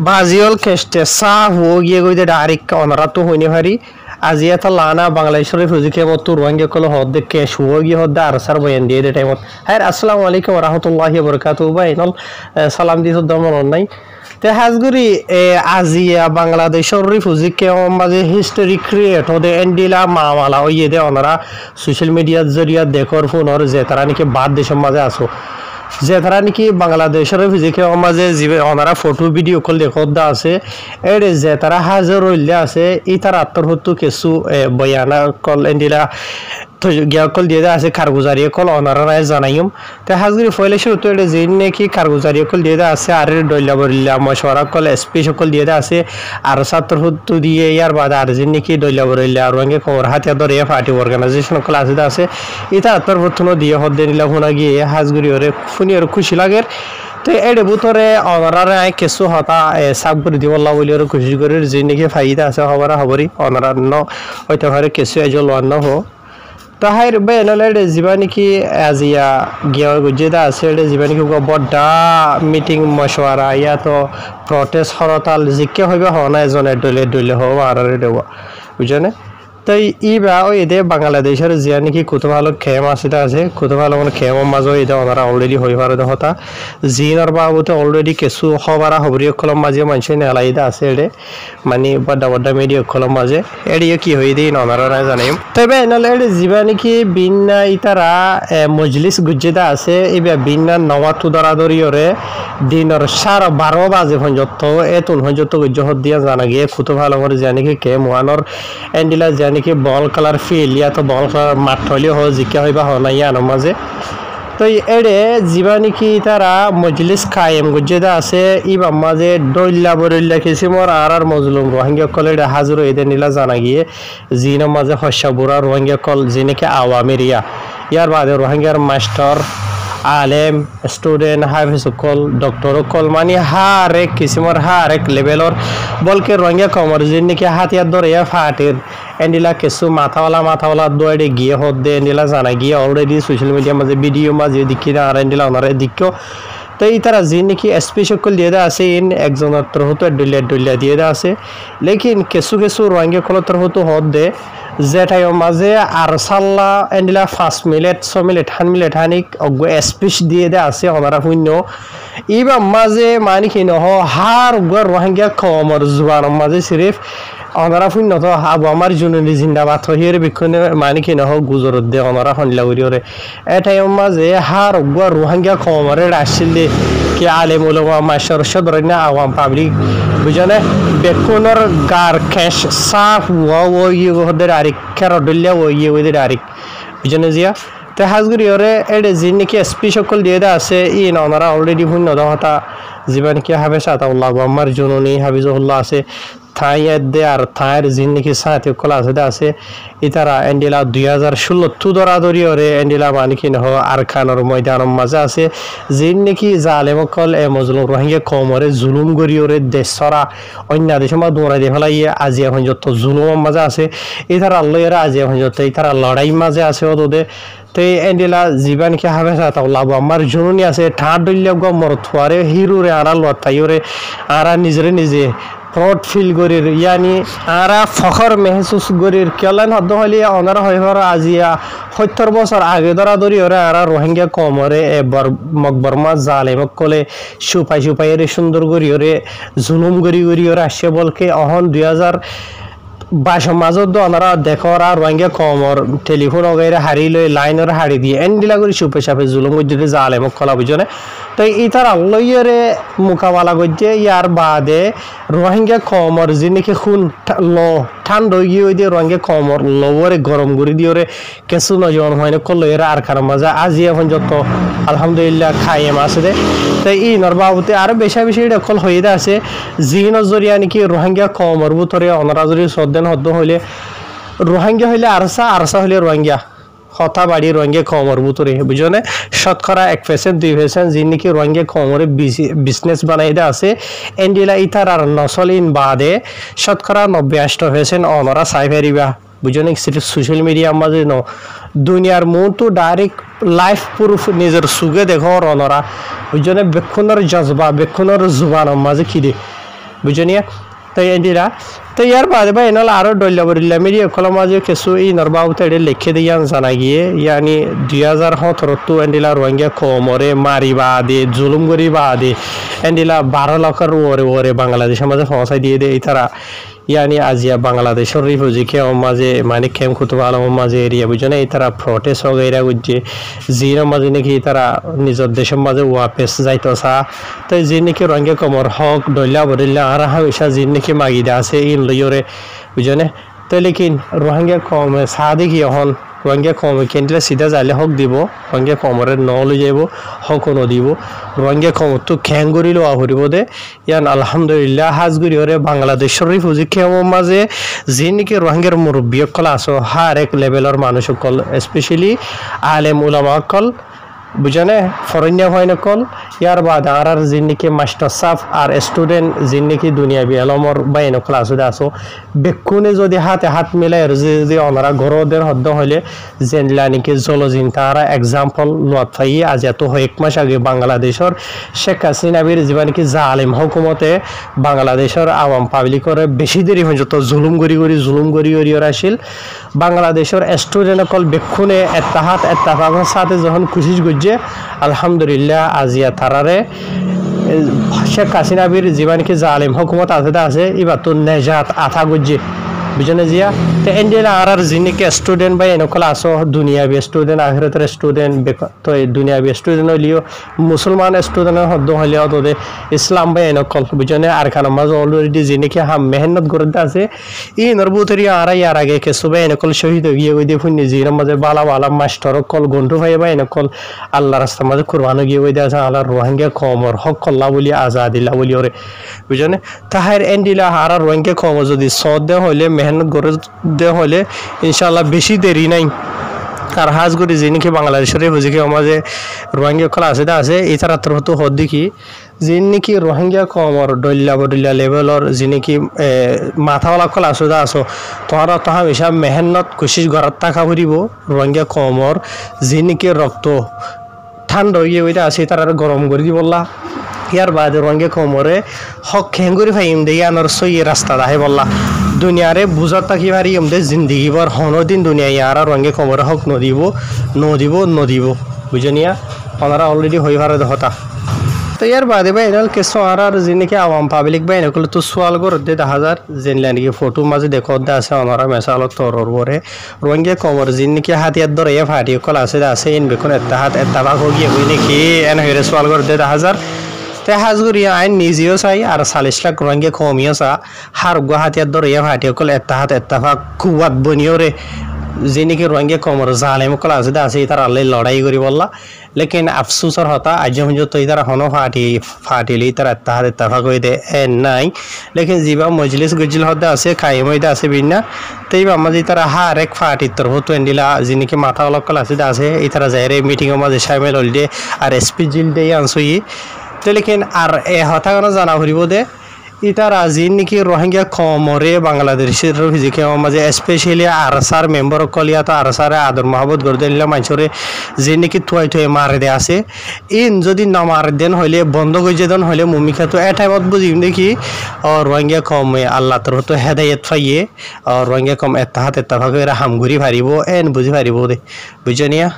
বাজিওল কেষ্টে সাহ হোগিয়ে গইতে direct অনারা তো হইনি ভারি আজি এটা লানা বাংলাদেশের ফুজিকে মত রোহিঙ্গা কল হদ্দে কেশ হোগি হদ্দে আর সার বয়ান দিয়ে দে টাইমত হ্যাঁ আসসালামু আলাইকুম ওয়া রাহমাতুল্লাহি ওয়া বারাকাতুহু বাইনাল সালাম দিছ দমন নাই তে হাজগুরি আজিয়া বাংলাদেশের রিফুজিকে মাঝে হিস্টোরি ক্রিয়েট হদে এন্ডিলা মামালা ওই দে ওনারা সোশ্যাল মিডিয়ার জরিয়া দেখর ফোনর যে তারা নাকি বাদ দেশের মাঝে আসো যে তারা নাকি বাংলাদেশের ফিজিকে মাঝে ওনারা ফটো ভিডিও কল দেখদা আছে এর যে তারা হাজার রইলে আছে ই তার আত্মহত্যু কিছু বয়ানা কল এন্ডিলা গিয়া কল দিয়ে আছে কারগুজারি কল ওনারা জানাইম তে হাজগুরি ফয়লে শুরু এটা যে নাকি কারগুজারি কল দিয়ে আছে আর ডইলা বরিল্লা মশওয়ারা কল এসপি সকল দিয়ে আছে আর ছাত্রহত্যু দিয়ে ইয়ার বাদ আর যে নাকি ডইলা বরিল্লা আর রঙে খবর হাতে ধরে পার্টি অর্গানাইজেশন কল আছে আছে এটা আত্মহত্যু দিয়ে হদ্দে নিলা ফোনা গিয়ে হাজগুরি ওরে ফুনি আর খুশি লাগে তো এডে বুতরে অনারা কিছু হতা সাবগুরি দিবল্লা বলি আর খুশি করে যে নাকি ফাইদা আছে হবারা হবরি অনারা ন হয়তো ঘরে কিছু এজল ওয়ান্ন হো তাহার বেনলে জীবানি কি আজিয়া গিয়া গুজেদা আছে জীবানি কি বড়া মিটিং মশওয়ারা ইয়া তো প্রটেস্ট হরতাল জিকে হইবে হনা এজনে ডলে ডলে হো আর দেওয়া বুঝনে তাই ইবা ওই দে বাংলাদেশের জিয়া নাকি কত ভালো খেম আছে কত ভালো মানে খেম মাঝে এটা ওনারা অলরেডি হই পারে হতা জিনর বাবুতে অলরেডি কিছু হবারা হবরি কলম মাঝে মানুষের নেলাইদা আছে এডে মানে বড় বড় মিডিয়া কলম মাঝে এডিও কি হই দিন ওনারা না জানাইম তবে এনালে এডে জিবা নাকি বিন্না ইতারা মজলিস গুজেদা আছে ইবা বিন্না নওয়াতু দরাদরিয়রে দিনর 12:30 বাজে পর্যন্ত এতুন পর্যন্ত গুজহত দিয়া জানা গিয়ে কত ভালো করে জানি কি কে মোয়ানর এন্ডিলা জানি কি বল কালার ফিল ইয়া তো বল কালার মাঠ হইলে হো জিকা হইবা হনা ইয়ানো মাঝে তো এডে জীবানি কি তারা মজলিস কায়েম গুজেদা আছে ইবা মাঝে ডইল্লা বরিল্লা কিসিমর আর মজলুম রোহিঙ্গা কলে হাজর এদের নিলা জানা গিয়ে জিন মাঝে হস্যা বুড়া রোহিঙ্গা কল জিনেকে আওয়ামিরিয়া ইয়ার বাদে রোহিঙ্গার মাস্টার আলেম স্টুডেন্ট হাফিজ কল ডক্টর কল মানে হার এক কিসিমর হার এক লেভেলর বলকে রোহিঙ্গা কমর জিন নাকি হাতিয়ার ধরে ফাটির এন্ডিলা কিছু মাথাওয়ালা দৌড়ে গিয়ে হদ্দে এন্ডিলা জানা গিয়ে অলরেডি সোশ্যাল মিডিয়ার মাঝে ভিডিও মাঝে দিকি না আর এন্ডিলা ওনারা দিকো তো এই তারা যে নাকি এসপি সকল দিয়ে দেওয়া আছে ইন একজনের তরফতো ডলিয়া দিয়ে দেওয়া আছে লেকিন কিছু রোহিঙ্গা কলের তরফতো হদ্দে যেটাই মাঝে আর সাল্লা এন্ডিলা 5 মিনিট 6 মিনিট 10 মিনিট হানিক অগ্য স্পিচ দিয়ে দেওয়া আছে ওনারা শূন্য ইবা মাঝে মানে কি নহ হার রোহিঙ্গা কমর জুবান মাঝে সিরিফ ওনারা শূন্য তো আবু আমার জুনুনি জিন্দাবাদ হইরে বিক্ষণে মানে কি নহ গুজরত দে ওনারা হনলা উড়িওরে এটাই মাঝে হার রোহিঙ্গা কমরে আসছিল কি আলেম উলামা মাশার সদরনা আওয়াম পাবলিক বুঝনে বেকুনর গার ক্যাশ সাফ ওই ওদের আরিক খেরডলিয়া ওই আরিক বুঝনে জিয়া তে হাজগুরি ওরে এডে জিন নাকি এসপি সকল দিয়ে দেওয়া আছে ইন ওনারা অলরেডি শূন্য দহতা জীবন কি হাবেসা আতাউল্লাহ আমার জুনুনি হাফিজুল্লাহ আছে থাই দে আর থায়ের জিন নাকি সাথে কল আছে ইতারা এন্ডিলা 2016 দরাদরি ওরে এন্ডিলা মানে কি নহ আর খানর ময়দানের মাঝে আছে জিন নাকি জালেম কল এ মজলুম রোহিঙ্গা কমরে জুলুম গরি ওরে দেশরা অন্য দেশ মা দৌড়াই দিয়ে ফেলাই আজিয়া যত জুলুমের মাঝে আছে ইতারা আল্লাহ এরা আজিয়া যত ইতারা লড়াই মাঝে আছে ওদের তো এন্ডিলা জীবন কি হবে সাথে লাভ আমার জুনুনি আছে ঠাট ডলিয়া গমর থুয়ারে হিরুরে আরা লতাইরে আরা নিজে প্রড ফিল গরির ইয়ানি আরা ফখর মেহসুস গরির কেলান হদ্দ হলি ওনারা হইবার আজিয়া 70 বছর আগে দরাদরি ওরে আরা রোহিঙ্গা কমরে মকবরমা জালেম কলে সুপাই এর সুন্দর গরি ওরে জুলুম গরি ওরে আসে বলকে অহন 2022 মাঝত ওনারা দেখর আর রোহিঙ্গা কমর টেলিফোন ওগাইরে হারি লই লাইনের হারি দিয়ে এন্ডিলা করে সুপে সাপে জুলুম গজ্জে জালেম কলা বুঝনে তো ইতার আল্লাহরে মোকাবেলা করছে ইয়ার বাদে রোহিঙ্গা কমর যিনিকে খুন ঠান্ডা গিয়ে ওই দিয়ে রোহিঙ্গা কমর লবরে গরম করে দিয়ে কিছু নজন হয় না করলো এরা আর খারাপ মাঝে আজি এখন যত আলহামদুলিল্লাহ খাইয়ে আছে দে তাই ই নর বাবুতে আরো বেশি এটা কল হয়ে আছে জিহিনের জরিয়া নাকি রোহিঙ্গা কমর বুতরে অনারা যদি শ্রদ্ধেন হদ্দ হইলে রোহিঙ্গা হইলে আরসা হইলে রোহিঙ্গা হতা বাড়ি রোহিঙ্গা কমর বুতরে বুঝনে শতকরা 1% 2% যিনি নাকি রোহিঙ্গা কমরে বিজনেস বানাই দেওয়া আছে এন্ডিলা ইতার আর নসলিন বাদে শতকরা 90-80% অনরা সাইফেরিবা বুঝনে সেটা সোশ্যাল মিডিয়ার মাঝে ন দুনিয়ার মতো ডাইরেক্ট লাইফ প্রুফ নিজের সুগে দেখো অনরা বুঝনে বেক্ষণের জজবা বেক্ষণের জুবানের মাঝে খিদে বুঝনিয়া তো এন্ডিরা তো ইয়ার বাদে ভাই এনল আরো ডল্লা বরিল্লা মেরি কলম মাঝে কিছু ই নরবাউ তেড়ে লিখে দিয়ান জানা গিয়ে ইয়ানি 2017 তো এন্ডিলা রোহিঙ্গা কোমরে মারি বাদে জুলুম করি বাদে এন্ডিলা 12 লাখের ওরে বাংলাদেশের মাঝে পৌঁছাই দিয়ে দেয় তারা ইয়ানি আজিয়া বাংলাদেশের রিফিউজি কে মাঝে মানে কেম কুতুব আলম মাঝে এরিয়া বুঝনে এই তারা প্রটেস্ট হগাইরা গুজে জির মাঝে নাকি তারা নিজের দেশের মাঝে ওয়াপেস যাইতসা তো যে নাকি রোহিঙ্গা কমর হক ডল্লা বরিল্লা আর হামেশা যে নাকি মাগিদা আছে ইন লইরে বুঝনে তো লেকিন রোহিঙ্গা কমে সাদে কি এখন রোহিঙ্গা কমে কেন্দ্রে সিধা যাইলে হক দিব রোহিঙ্গা কমরে ন লৈ যাব হক ন দিব রোহিঙ্গা কম তো খ্যাংগুড়ি লোয়া ফুরিব দে ইয়ান আলহামদুলিল্লাহ হাজগুড়ি ওরে বাংলাদেশের রিফিউজি কেমন মাঝে যে নাকি রোহিঙ্গার মুরব্বী সকল আছো হার এক লেভেলের মানুষ সকল স্পেশালি আলেম উলামা সকল বুঝনে ফরেনিয়া হয় নকল ইয়ার বাদ আর জিন্দিকি মাস্টার সাফ আর স্টুডেন্ট জিন্দিকি দুনিয়াবি আলমর বাইন ক্লাস আসো বেকুনে যদি হাতে হাত মিলাই যদি ওনারা ঘরদের হদ্দ হলে জেনলা নাকি জলজিন তারা এক্সাম্পল লোয়াত ফাই আজ এত এক মাস আগে বাংলাদেশের শেখ হাসিনাবির জীবন কি জালিম হুকুমতে বাংলাদেশের আওয়াম পাবলিকরে বেশি দেরি পর্যন্ত জুলুম গড়ি আসিল বাংলাদেশের স্টুডেন্ট সকল বেকুনে এত্তাফাকের সাথে যখন খুশি যে আলহামদুলিল্লাহ আজিয়া তারারে শেখ হাসিনাবির জীবন কি জালিম হুকুমত আছে এবার তো নেজাত আথা গুজে বুঝনে জিয়া তো এন্ডিলা আর জিনিকে স্টুডেন্ট বা এনকল আসো দুনিয়াবি স্টুডেন্ট আখিরাতের স্টুডেন্ট তো এই দুনিয়াবি স্টুডেন্ট হলিও মুসলমান স্টুডেন্টের হদ্দ হলিও তো ইসলাম বা এনকল বুঝনে আর খান মাঝে অলরেডি জিনিকে হাম মেহনত করতে আছে ই নরবুতরি আর ইয়ার আগে কেসু বা এনকল শহীদ গিয়ে গই দেখুন জির মাঝে বালা মাস্টার কল গন্ডু ভাই বা এনকল আল্লাহ রাস্তার মাঝে কুরবানো গিয়ে গই আছে আল্লাহ রোহিঙ্গা কমর হক কল্লা বলি আজাদিল্লা বলি ওরে বুঝনে তাহার এন্ডিলা আর রোহিঙ্গা কম যদি সদ হলে মেহনত করে দেওয়া হলে ইনশাআল্লাহ বেশি দেরি নাই আর হাজগুড়ি যে নাকি বাংলাদেশের রিফিউজি মাঝে রোহিঙ্গা কলা আছে এছাড়া তো হদ দেখি যে নাকি রোহিঙ্গা কমর ডল্লা লেভেলর যে নাকি মাথাওয়ালা কলা আসো তোহারা তাহা হিসাব মেহনত কোশিশ ঘরত থাকা ফুরিব রোহিঙ্গা কমর যে নাকি রক্ত ঠান্ডা হয়ে ওইটা আছে তারা গরম করে দি বললা ইয়ার বাদে রোহিঙ্গা কমরে হক খেঙ্গুরি ফাইম দিয়ে আনার সই রাস্তা দাহে বললা দুনিয়ারে বুঝার থাকি পারি আমাদের জিন্দগি ভর হনদিন দুনিয়া ইয়ারা রঙে কমরে হক নদিব বুঝনিয়া ওনারা অলরেডি হয়ে পারে হতা তো ইয়ার বাদে ভাই এনাল কেসো আর জিনিকে আওয়াম পাবলিক ভাই এনকল তো সোয়াল করতে 10,000 জেনলা নাকি ফটো মাঝে দেখো আছে ওনারা মেসাল তরর বরে রঙে কমর জিনিকে হাতিয়ার ধরে ফাটি কল আছে ইন বেকন এত্তাবাক গিয়ে হই নাকি এন হইরে সোয়াল করতে 10,000 তে হাজগুড়ি আইন নিজেও চাই আর 40 লাখ রঙে কমিও চা হার গুয়াহাটিয়ার ধরে ফাটিয়ে কল এত্তাফাক কুয়াত বনিও রে যে নাকি রঙে কমর জালেম কল আছে তার আল্লাহ লড়াই করি বললা লেকিন আফসোসর হতা আজ পর্যন্ত তারা হনো ফাটিলি তারা এত্তাফাক হয়ে দে নাই লেকিন যা মজলিস গজিল হতে আছে খাইম হইতে আছে বিনা তাই আমাদের তারা হার এক ফাটির তরফ তো এন্ডিলা যে নাকি মাথা অলক কল আছে এই তারা যাই মিটিংয়ের মাঝে সামিল হল দে আর এসপি জিল দিয়ে আনসই তো লেকিন আর এ হতা কেন জানা ফুরিব দে ইতার আজি নাকি রোহিঙ্গা কমরে বাংলাদেশের রিফিউজি মাঝে স্পেশালি আরসার মেম্বার কলিয়া তো আরসারে আদর মহব্বত করে দিলে মানুষরে যে নাকি থুয়াই মারে দে আছে ইন যদি না মারে দেন হইলে বন্ধ করে দেন হইলে মুমিকা তো এ টাইমত বুঝিম দেখি রোহিঙ্গা কমে আল্লাহ তোর তো হেদায়ত পাইয়ে রোহিঙ্গা কম এত্তাফাক হামগুড়ি ফারিব এন বুঝি ফারিব দে বুঝনিয়া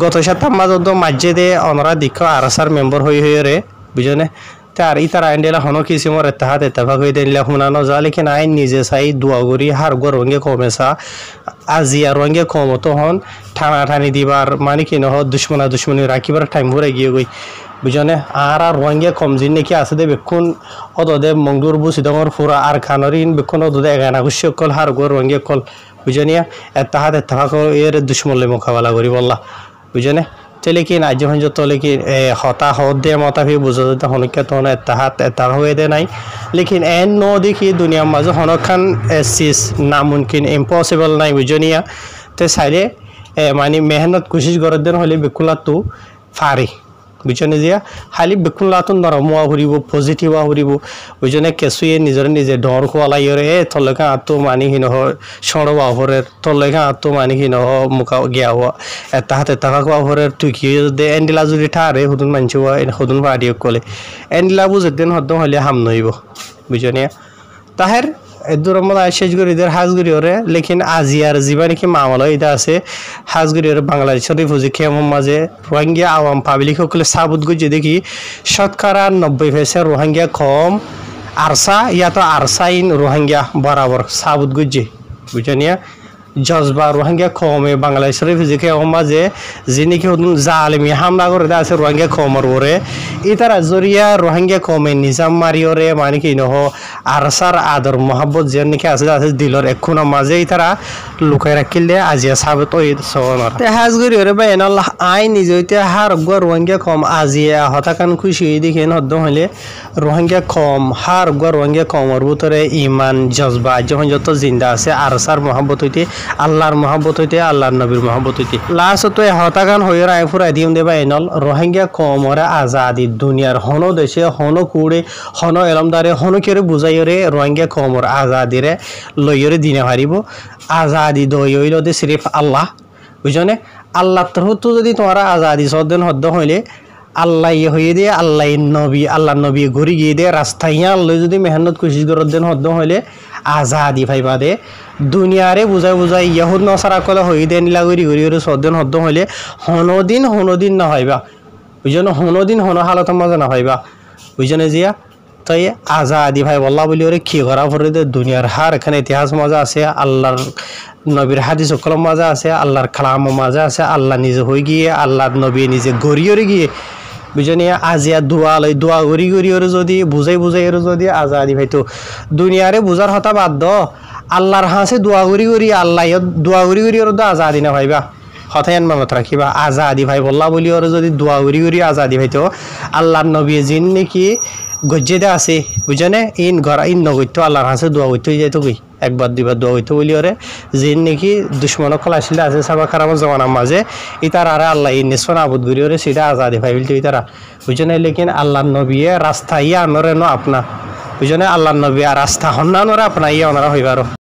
গত সপ্তাহ মাঝে মাঝে দে অনরা দীক্ষ আরসার মেম্বার হয়ে রে বুঝনে তার ইতার আইনডিলা হনো কিসিমর এত্তাফাক হয়ে দিলে শুনানো যা লেকিন আইন নিজে চাই দুয়াগুড়ি হার গো রঙে কমেছা আজিয়া রঙে কম তখন ঠানি দিবার মানে কি নহ দুশ্মনী রাখিবার টাইম ভরে গিয়ে গই বুঝনে আর রঙে কম জিন নাকি আছে দে বেক্ষণ অদে মংডুর বুসিদঙর ফুরা আর খানর ইন বেক্ষণ অদে এগানা গুষ্য কল হার গো রঙে কল বুঝনিয়া এত্তাফাক এর দুশ্মনলে মোকাবেলা করি বললা বুঝনে লেকিন আজ পর্যন্ত লেকিন হতা হদে মতাফি বুঝা যেতে হনকে তখন এত্তাফাক হয়ে দে নাই লেকিন এন ন দেখি দুনিয়ার মাঝে হনখান চিজ নামুমকিন ইম্পসিবল নাই বুঝনিয়া তো চাইলে মানে মেহনত কোশিশ করার দিন হলে বেকুলা তো ফারি বুঝছনে যে খালি বেকুন লাতুন নরম হওয়া ফুরিব পজিটিভ হওয়া ফুরিব বুঝছনে কেঁচুয়ে নিজে ডর খোয়ালাই এ তলেকা আতো মানি হিন সড়বা হরের তলেকা আতো মানি হিন মুখা গিয়া হওয়া এটা হাতে টাকা খোয়া হরের তুই কি দে এন্ডিলা যদি ঠারে হুদুন মানছি হওয়া হুদুন পাড়িয়ে কলে এন্ডিলা বুঝে দিন হদ্দম হলে হাম নইব বুঝছনে তাহের এদুর মধ্যে শেষ করি দের হাজগুড়ি ওরে লেকিন আজিয়ার জীবা নাকি মামলা এটা আছে হাজগুড়ি ওরে বাংলাদেশের রিফিউজি ক্যাম্পের মাঝে রোহিঙ্গা আওয়াম পাবলিক সকলে সাবুত গুজে দেখি শতকরা 90% রোহিঙ্গা কম আরসা ইয়াতো আরসাইন রোহিঙ্গা বরাবর সাবুত গুজে বুঝনিয়া জজবা রোহিঙ্গা কমে বাংলাদেশের রিফিউজি ক্যাম্পের মাঝে যিনি কি জালেমি হামলা করে আছে রোহিঙ্গা কমর ওরে ইতারা জরিয়া রোহিঙ্গা কমে নিজাম মারি ওরে মানে কি নহ আরসার আদর মহাব্বত যে নাকি আছে আছে দিলর এক্ষুন মাঝে ইতারা লুকাই রাখিলে আজিয়া সাবত ওই সনর তে হাজগুড়ি ওরে বা এনাল আই নিজেতে হার গো রোহিঙ্গা কম আজিয়া হতাকান খুশি দেখেন হদ্দম হইলে রোহিঙ্গা কম হার গো রোহিঙ্গা কমর ভিতরে ইমান জজবা যখন যত জিন্দা আছে আরসার মহাব্বত হইতে আল্লাহর মহাব্বত হইতে আল্লাহর নবীর মহাব্বত হইতে লাস্ট তো হতাকান হয়ে রায় ফুরাই দিম দেবা এনল রোহিঙ্গা কমরে আজাদি দুনিয়ার হন দেশে হন কুড়ে হন এলমদারে হন কেরে বুঝাইরে রোহিঙ্গা কমর আজাদিরে লইরে দিনে হারিব আজাদি দইল দে সিরিফ আল্লাহ বুঝনে আল্লাহ তরফতো যদি তোমার আজাদি সদেন হদ্দ হইলে আল্লাহ হয়ে দিয়ে আল্লাহ নবী ঘুরি গিয়ে দিয়ে রাস্তায় আল্লাহ যদি মেহনত কোশিশ করার দেন হদ্দ হইলে আজাদি ভাইবা দে দুনিয়ারে বুঝাই ইয়াহুদ নসারা কলে হয়ে দিয়ে নিলা ঘুরি সদেন হদ্দ হইলে হনদিন না হইবা বুঝনো হনদিন হন হালতের মাঝে না হইবা বুঝনে জিয়া তাই আজাদি ভাই বল্লা বলি ওরে কি করা পরে দুনিয়ার হার এখানে ইতিহাস মজা আছে আল্লাহর নবীর হাদিস কলম মজা আছে আল্লাহর কালাম মজা আছে আল্লাহ নিজে হয়ে গিয়ে আল্লাহর নবী নিজে গড়িয়ে গিয়ে বুঝনি আজিয়া দোয়া গড়ি ওরে যদি বুঝাই ওরে যদি আজাদি ভাই তো দুনিয়ারে বুঝার হতা বাদ দ আল্লাহর হাসে দোয়া গড়ি আল্লাহ দোয়া গড়ি ওর তো আজাদি না ভাইবা হতায়ন মনত রাখিবা আজাদি ভাই বল্লা বলি ওরে যদি দোয়া গড়ি আজাদি ভাই তো আল্লাহর নবী জিন নাকি গজ্জেদা আছে বুঝনে ইন নগৈত আল্লাহর হাসে দোয়া করতে যাইতো কই একবার দুইবার দোয়া হইতো বলি ওরে জিন নাকি দুশ্মনক খোলাছিল আছে সাবা খারাপ জমানার মাঝে ইতার আরে আল্লাহ নিঃসন আবুদ ঘুরি ওরে সেটা আজাদি ভাই বলতে ইতারা বুঝনে লেকিন আল্লাহর নবী রাস্তা ইয়া আনরে ন আপনা বুঝনে আল্লাহর নবী আর রাস্তা হন্না নরে আপনা ইয়া ওনারা হইবার